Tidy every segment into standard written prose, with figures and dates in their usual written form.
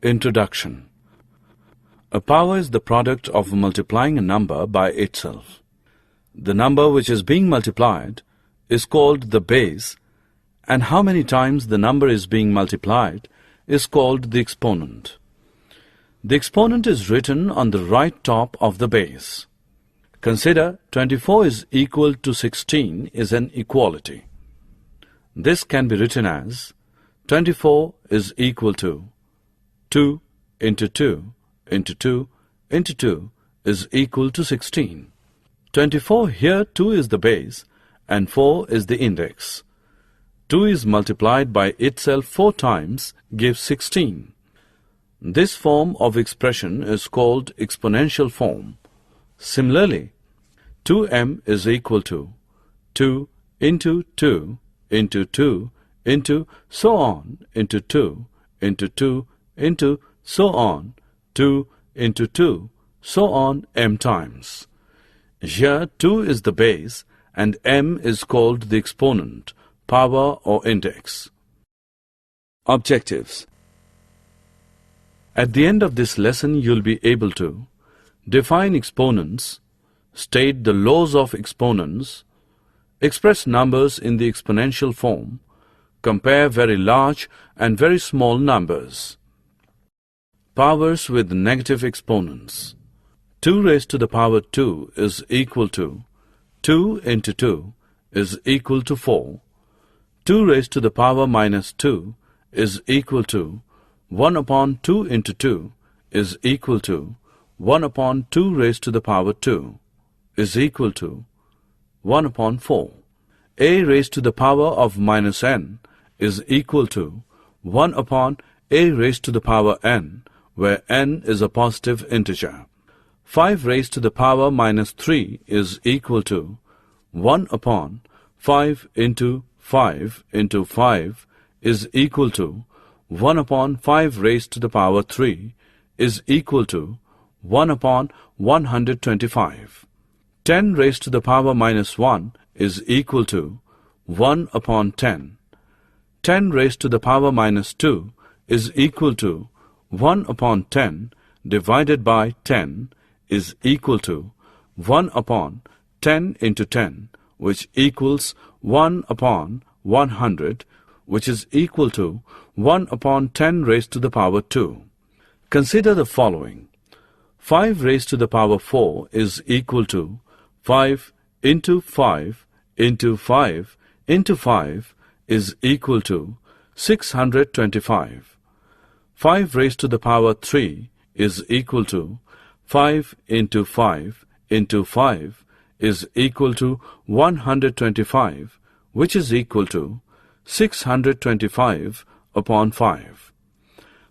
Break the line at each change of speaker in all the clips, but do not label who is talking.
Introduction. A power is the product of multiplying a number by itself. The number which is being multiplied is called the base, and how many times the number is being multiplied is called the exponent. The exponent is written on the right top of the base. Consider 24 is equal to 16 is an equality. This can be written as 24 is equal to 2 into 2 into 2 into 2 is equal to 16. 24 here 2 is the base and 4 is the index. 2 is multiplied by itself 4 times gives 16. This form of expression is called exponential form. Similarly, 2m is equal to 2 into 2 into 2 into so on into 2 into 2 into so on 2 into 2 so on m times. Here 2 is the base and m is called the exponent, power or index. Objectives. At the end of this lesson you'll be able to define exponents, state the laws of exponents, express numbers in the exponential form, compare very large and very small numbers. Powers with negative exponents. 2 raised to the power 2 is equal to 2 into 2 is equal to 4. 2 raised to the power minus 2 is equal to 1 upon 2 into 2 is equal to 1 upon 2 raised to the power 2 is equal to 1 upon 4. A raised to the power of minus n is equal to 1 upon a raised to the power n, where n is a positive integer. 5 raised to the power minus 3 is equal to 1 upon 5 into 5 into 5 is equal to 1 upon 5 raised to the power 3 is equal to 1 upon 125. 10 raised to the power minus 1 is equal to 1 upon 10. 10 raised to the power minus 2 is equal to 1 upon 10 divided by 10 is equal to 1 upon 10 into 10, which equals 1 upon 100, which is equal to 1 upon 10 raised to the power 2. Consider the following. 5 raised to the power 4 is equal to 5 into 5 into 5 into 5 is equal to 625. 5 raised to the power 3 is equal to 5 into 5 into 5 is equal to 125, which is equal to 625 upon 5.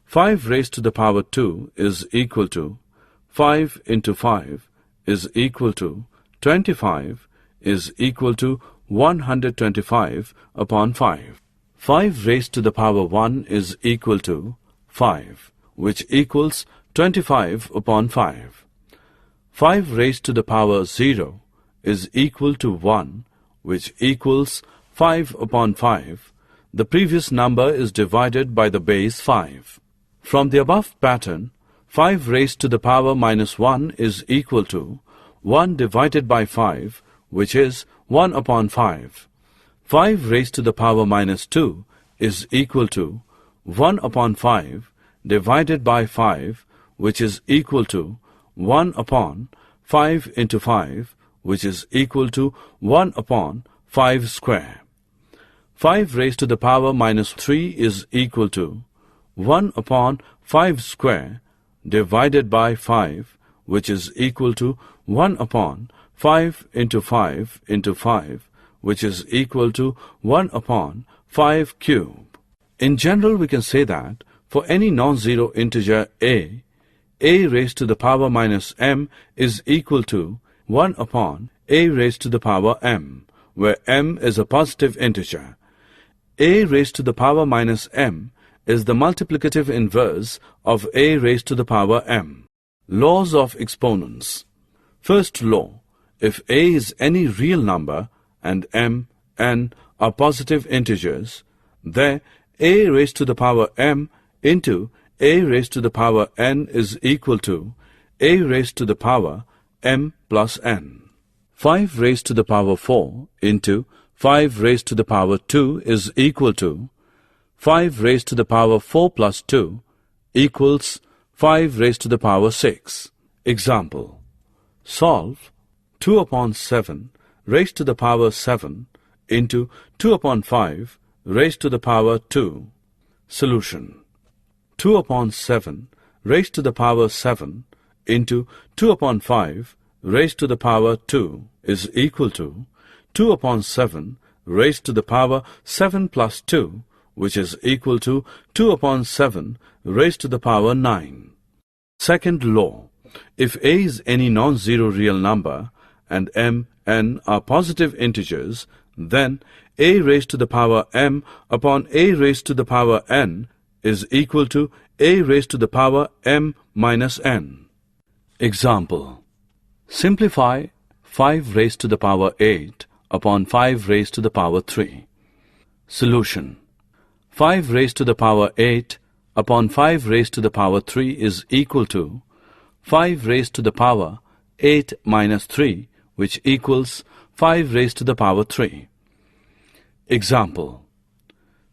5 raised to the power 2 is equal to 5 into 5 is equal to 25 is equal to 125 upon 5. 5 raised to the power 1 is equal to 5, which equals 25 upon 5. 5 raised to the power 0 is equal to 1, which equals 5 upon 5. The previous number is divided by the base 5. From the above pattern, 5 raised to the power minus 1 is equal to 1 divided by 5, which is 1 upon 5. 5 raised to the power minus 2 is equal to 1 upon 5 divided by 5, which is equal to 1 upon 5 into 5, which is equal to 1 upon 5 square. 5 raised to the power minus 3 is equal to 1 upon 5 square divided by 5, which is equal to 1 upon 5 into 5 into 5, which is equal to 1 upon 5 cube. In general, we can say that for any non-zero integer a raised to the power minus m is equal to 1 upon a raised to the power m, where m is a positive integer. A raised to the power minus m is the multiplicative inverse of a raised to the power m. Laws of exponents. First law, if a is any real number and m, n are positive integers, then a raised to the power m into a raised to the power n is equal to a raised to the power m plus n. 5 raised to the power 4 into 5 raised to the power 2 is equal to 5 raised to the power 4 plus 2 equals 5 raised to the power 6. Example. Solve 2 upon 7 raised to the power 7 into 2 upon 5 raised to the power 2. Solution. 2 upon 7 raised to the power 7 into 2 upon 5 raised to the power 2 is equal to 2 upon 7 raised to the power 7 plus 2, which is equal to 2 upon 7 raised to the power 9. Second law. If a is any non-zero real number and m, n are positive integers, then a raised to the power m upon a raised to the power n is equal to a raised to the power m minus n. Example. Simplify 5 raised to the power 8 upon 5 raised to the power 3. Solution. 5 raised to the power 8 upon 5 raised to the power 3 is equal to 5 raised to the power 8 minus 3, which equals 5 raised to the power 3. Example.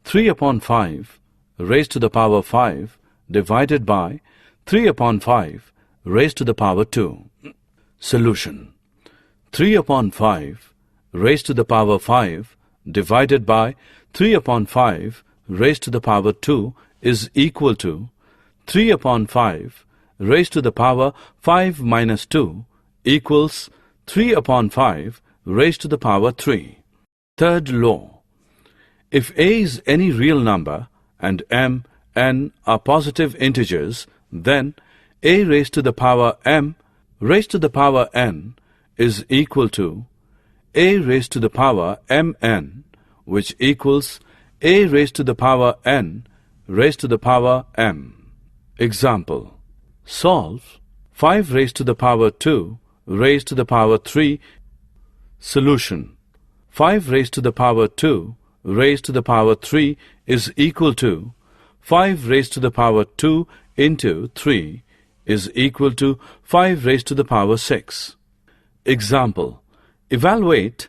3 upon 5 raised to the power 5 divided by 3 upon 5 raised to the power 2. Solution. 3 upon 5 raised to the power 5 divided by 3 upon 5 raised to the power 2 is equal to 3 upon 5 raised to the power 5 minus 2 equals 3 upon 5 raised to the power 3. Third law. If a is any real number and m, n are positive integers, then a raised to the power m raised to the power n is equal to a raised to the power mn, which equals a raised to the power n raised to the power m. Example. Solve 5 raised to the power 2 raised to the power 3. Solution. 5 raised to the power 2 raised to the power 3 is equal to 5 raised to the power 2 into 3 is equal to 5 raised to the power 6. Example. Evaluate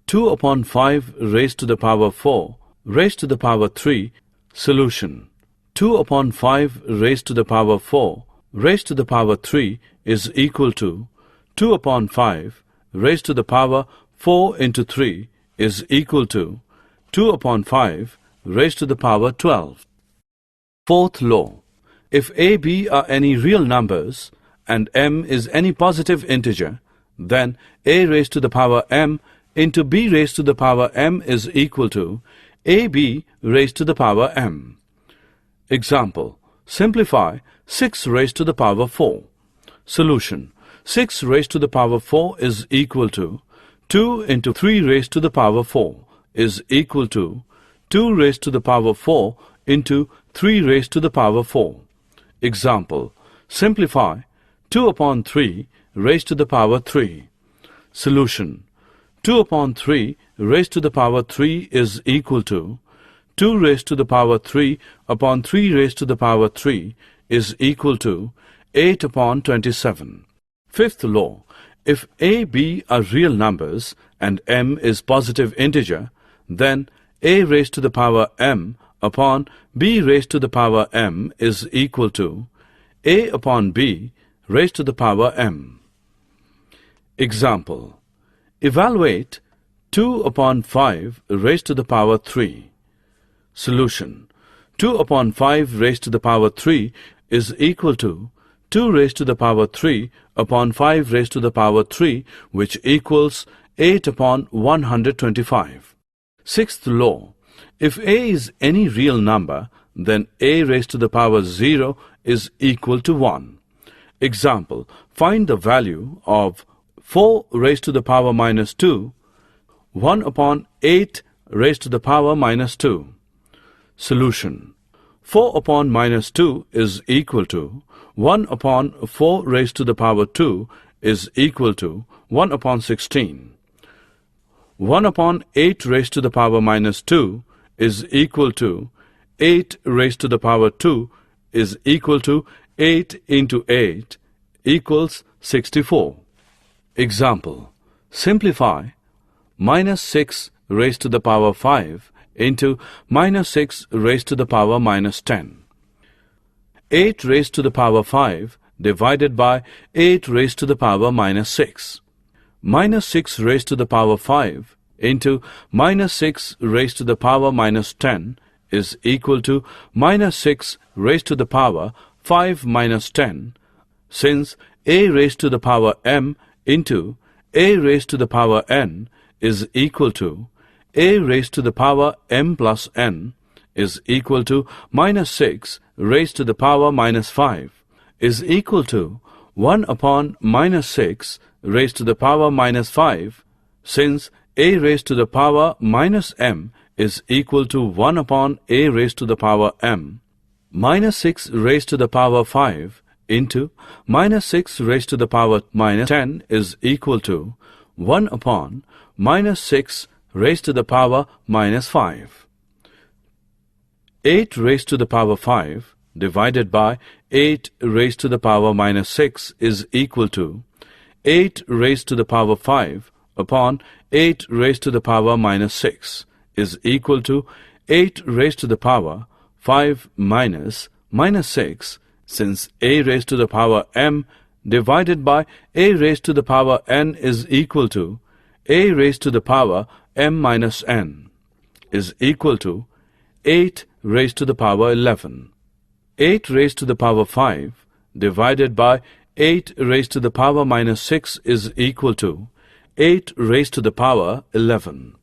2 upon 5 raised to the power 4 raised to the power 3. Solution. 2 upon 5 raised to the power 4 raised to the power 3 is equal to 2 upon 5 raised to the power 4 into 3 is equal to 2 upon 5 raised to the power 12. Fourth law. If a, b are any real numbers and m is any positive integer, then a raised to the power m into b raised to the power m is equal to ab raised to the power m. Example. Simplify 6 raised to the power 4. Solution. 6 raised to the power 4 is equal to 2 into 3 raised to the power 4 is equal to 2 raised to the power 4 into 3 raised to the power 4. Example. Simplify 2 upon 3 raised to the power 3. Solution. 2 upon 3 raised to the power 3 is equal to 2 raised to the power 3 upon 3 raised to the power 3 is equal to 8 upon 27. Fifth law. If a, b are real numbers and m is positive integer, then a raised to the power m upon b raised to the power m is equal to a upon b raised to the power m. Example. Evaluate 2 upon 5 raised to the power 3. Solution. 2 upon 5 raised to the power 3 is equal to 2 raised to the power 3 upon 5 raised to the power 3, which equals 8 upon 125. Sixth law. If a is any real number, then a raised to the power 0 is equal to 1. Example. Find the value of 4 raised to the power minus 2, 1 upon 8 raised to the power minus 2. Solution. 4 upon minus 2 is equal to 1 upon 4 raised to the power 2 is equal to 1 upon 16. 1 upon 8 raised to the power minus 2 is equal to 8 raised to the power 2 is equal to 8 into 8 equals 64. Example. Simplify minus 6 raised to the power 5 into minus 6 raised to the power minus 10. 8 raised to the power 5 divided by 8 raised to the power minus 6. Minus 6 raised to the power 5 into minus 6 raised to the power minus 10 is equal to minus 6 raised to the power 5 minus 10, since a raised to the power m into a raised to the power n is equal to a raised to the power m plus n is equal to minus 6 raised to the power minus 5 is equal to 1 upon minus 6 raised to the power minus 5, since a raised to the power minus m is equal to 1 upon a raised to the power m. Minus 6 raised to the power 5 into minus 6 raised to the power minus 10 is equal to 1 upon minus 6 raised to the power minus 5. 8 raised to the power 5 divided by 8 raised to the power minus 6 is equal to 8 raised to the power 5 upon 8 raised to the power minus 6 is equal to 8 raised to the power 5 minus 6, since a raised to the power m divided by a raised to the power n is equal to a raised to the power m minus n is equal to 8 raised to the power 11. 8 raised to the power 5 divided by 8 raised to the power minus 6 is equal to 8 raised to the power 11.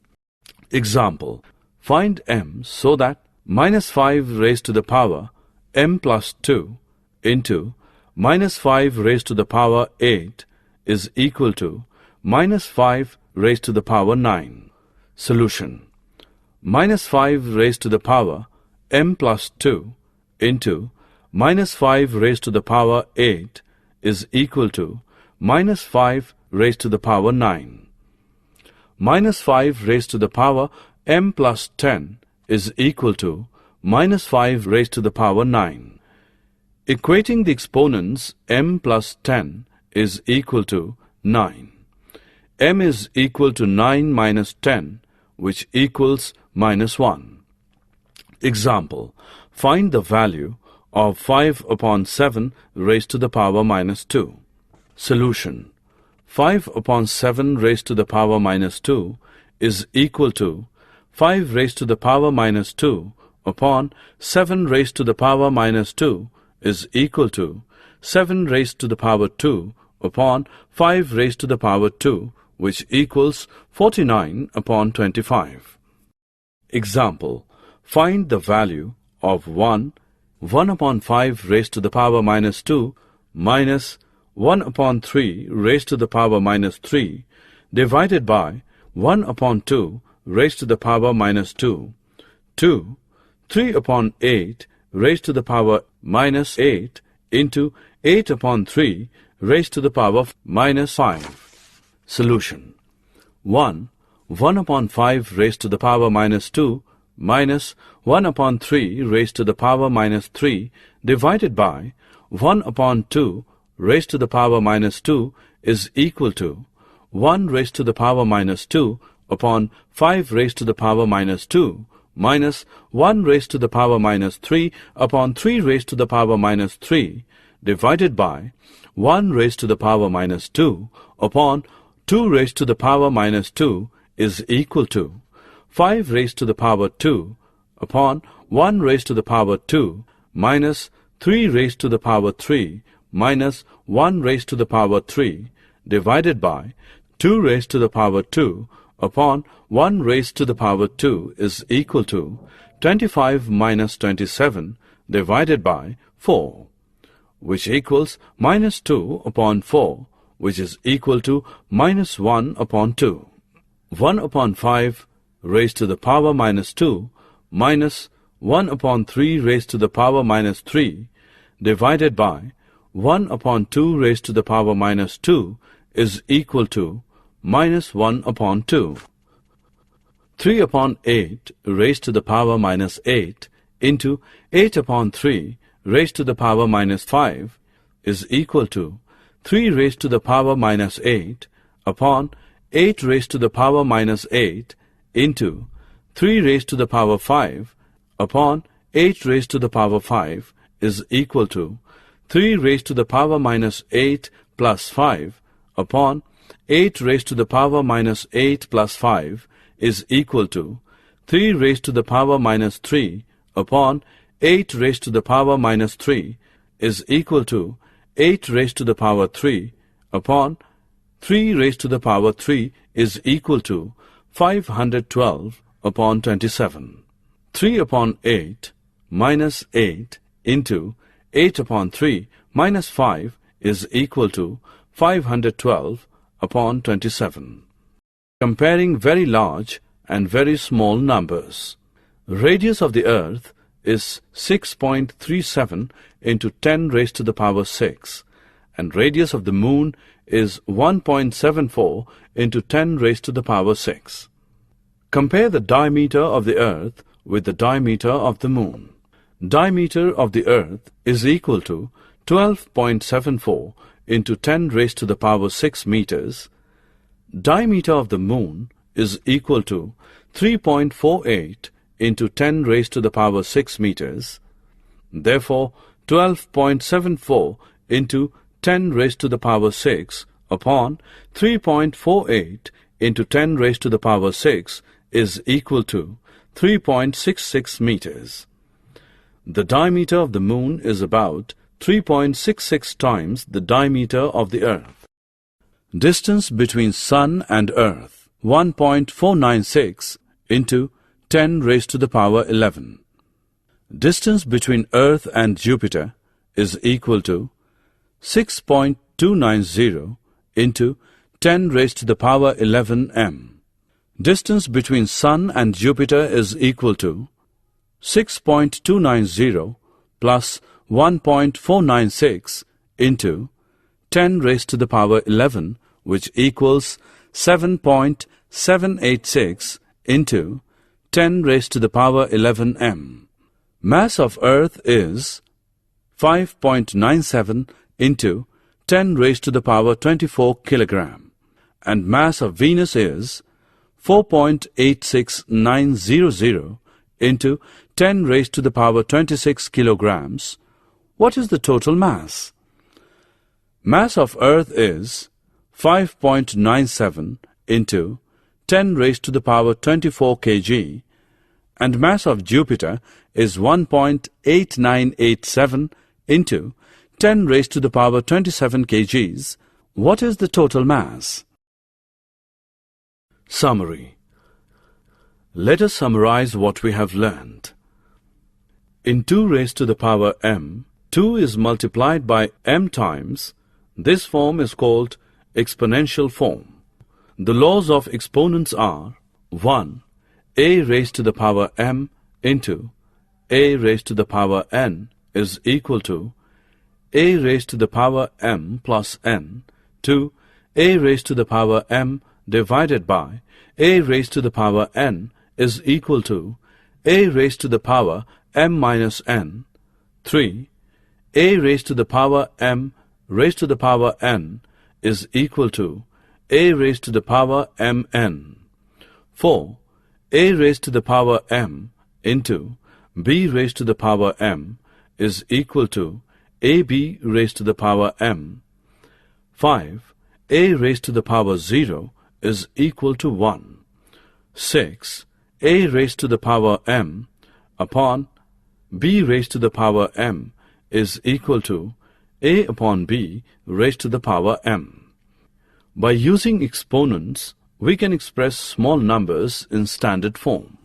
Example. Find m so that minus 5 raised to the power m plus 2 into minus 5 raised to the power 8 is equal to minus 5 raised to the power 9. Solution. Minus 5 raised to the power m plus 2 into minus 5 raised to the power 8 is equal to minus 5 raised to the power 9. Minus 5 raised to the power m plus 10 is equal to minus 5 raised to the power 9. Equating the exponents m plus 10 is equal to 9. M is equal to 9 minus 10, which equals minus 1. Example. Find the value of 5 upon 7 raised to the power minus 2. Solution. 5 upon 7 raised to the power minus 2 is equal to 5 raised to the power minus 2 upon 7 raised to the power minus 2 is equal to 7 raised to the power 2 upon 5 raised to the power 2, which equals 49 upon 25. Example. Find the value of 1 upon 5 raised to the power minus 2 minus 1 upon 3 raised to the power minus 3 divided by 1 upon 2 raised to the power minus 2. 2. 3 upon 8 raised to the power minus 8 into 8 upon 3 raised to the power minus 5. Solution. 1 upon 5 raised to the power minus 2 minus 1 upon 3 raised to the power minus 3 divided by 1 upon 2 raised to the power minus 2 is equal to 1 raised to the power minus 2 upon 5 raised to the power minus 2 minus 1 raised to the power minus 3 upon 3 raised to the power minus 3 divided by 1 raised to the power minus 2 upon 2 raised to the power minus 2 is equal to 5 raised to the power 2 upon 1 raised to the power 2 minus 3 raised to the power 3 minus 1 raised to the power 3 divided by 2 raised to the power 2 upon 1 raised to the power 2 is equal to 25 minus 27 divided by 4, which equals minus 2 upon 4, which is equal to minus 1 upon 2. 1 upon 5 raised to the power minus 2 minus 1 upon 3 raised to the power minus 3 divided by 1 upon 2 raised to the power minus 2 is equal to minus 1 upon 2. 3 upon 8 raised to the power minus 8 into 8 upon 3 raised to the power minus 5 is equal to 3 raised to the power minus 8 upon 8 raised to the power minus 8 into 3 raised to the power 5 upon 8 raised to the power 5 is equal to 3 raised to the power minus 8 plus 5 upon 8 raised to the power minus 8 plus 5 is equal to 3 raised to the power minus 3 upon 8 raised to the power minus 3 is equal to 8 raised to the power 3 upon 3 raised to the power 3 is equal to 512 upon 27. 3 upon 8 minus 8 into 8 upon 3 minus 5 is equal to 512 upon 27. Comparing very large and very small numbers. Radius of the earth is 6.37 into 10 raised to the power 6, and radius of the moon is 1.74 into 10 raised to the power 6. Compare the diameter of the earth with the diameter of the moon. Diameter of the earth is equal to 12.74 into 10 raised to the power 6 meters. Diameter of the moon is equal to 3.48 into 10 raised to the power 6 meters. Therefore, 12.74 into 10 raised to the power 6 upon 3.48 into 10 raised to the power 6 is equal to 3.66 meters. The diameter of the moon is about 3.66 times the diameter of the earth. Distance between Sun and Earth, 1.496 into 10 raised to the power 11. Distance between Earth and Jupiter is equal to 6.290 into 10 raised to the power 11 m. Distance between Sun and Jupiter is equal to 6.290 plus 1.496 into 10 raised to the power 11, which equals 7.786 into 10 raised to the power 11 m. Mass of Earth is 5.97 into 10 raised to the power 24 kilogram, and mass of Venus is 4.86900 into 10 raised to the power 26 kilograms. What is the total mass? Mass of Earth is 5.97 into 10 raised to the power 24 kg, and mass of Jupiter is 1.8987 into 10 raised to the power 27 kgs. What is the total mass? Summary. Let us summarize what we have learned. In 2 raised to the power m, 2 is multiplied by m times. This form is called exponential form. The laws of exponents are 1. A raised to the power m into a raised to the power n is equal to a raised to the power m plus n. 2. A raised to the power m divided by a raised to the power n is equal to a raised to the power m minus n. 3. A raised to the power m raised to the power n is equal to a raised to the power mn. 4. A raised to the power m into b raised to the power m is equal to ab raised to the power m. 5. A raised to the power 0 is equal to 1. 6. A raised to the power m upon b raised to the power m is equal to a upon b raised to the power m. By using exponents, we can express small numbers in standard form.